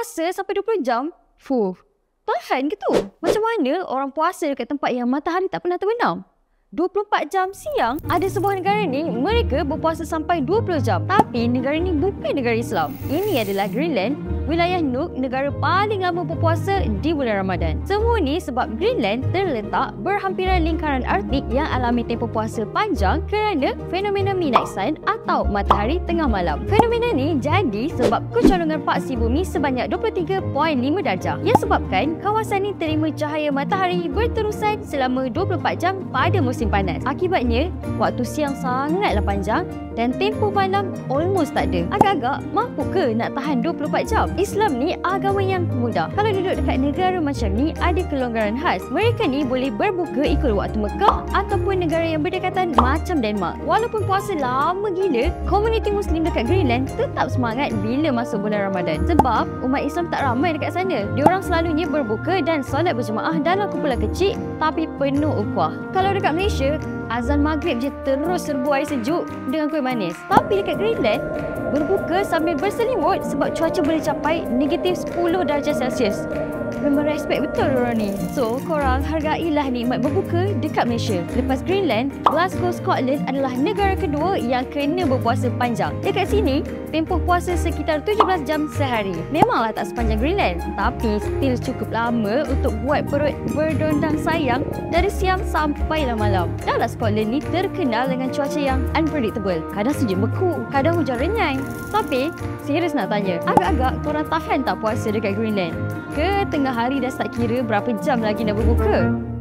Puasa sampai 20 jam? Fuh, tahan ke tu? Macam mana orang puasa dekat tempat yang matahari tak pernah terbenam? 24 jam siang, ada sebuah negara ni mereka berpuasa sampai 20 jam. Tapi negara ni bukan negara Islam. Ini adalah Greenland, wilayah Nuuk, negara paling lama berpuasa di bulan Ramadan. Semua ni sebab Greenland terletak berhampiran lingkaran Arktik yang alami tempoh puasa panjang kerana fenomena midnight sun atau matahari tengah malam. Fenomena ni jadi sebab kecondongan paksi bumi sebanyak 23.5 darjah yang sebabkan kawasan ni terima cahaya matahari berterusan selama 24 jam pada musim panas. Akibatnya, waktu siang sangatlah panjang dan tempoh malam almost tak ada. Agak-agak mampu ke nak tahan 24 jam? Islam ni agama yang mudah. Kalau duduk dekat negara macam ni, ada kelonggaran khas. Mereka ni boleh berbuka ikut waktu Mekah ataupun negara yang berdekatan macam Denmark. Walaupun puasa lama gila, komuniti Muslim dekat Greenland tetap semangat bila masuk bulan Ramadan. Sebab umat Islam tak ramai dekat sana. Diorang selalunya berbuka dan solat berjemaah dalam kumpulan kecil tapi penuh ukhuwah. Kalau dekat Malaysia, azan maghrib je terus serbu air sejuk dengan kuih manis. Tapi dekat Greenland, berbuka sambil berselimut sebab cuaca boleh capai negatif 10 darjah Celsius. Memang respect betul orang ni. So, korang hargailah nikmat berbuka dekat Malaysia. Lepas Greenland, Glasgow, Scotland adalah negara kedua yang kena berpuasa panjang. Dekat sini, tempoh puasa sekitar 17 jam sehari. Memanglah tak sepanjang Greenland, tapi still cukup lama untuk buat perut berdondang sayang dari siang sampailah malam. Dahlah Scotland ni terkenal dengan cuaca yang unpredictable. Kadang sejuk beku, kadang hujan renyai. Tapi, serius nak tanya, agak-agak korang tahan tak puasa dekat Greenland? Ke tengah hari dah tak kira berapa jam lagi nak berbuka?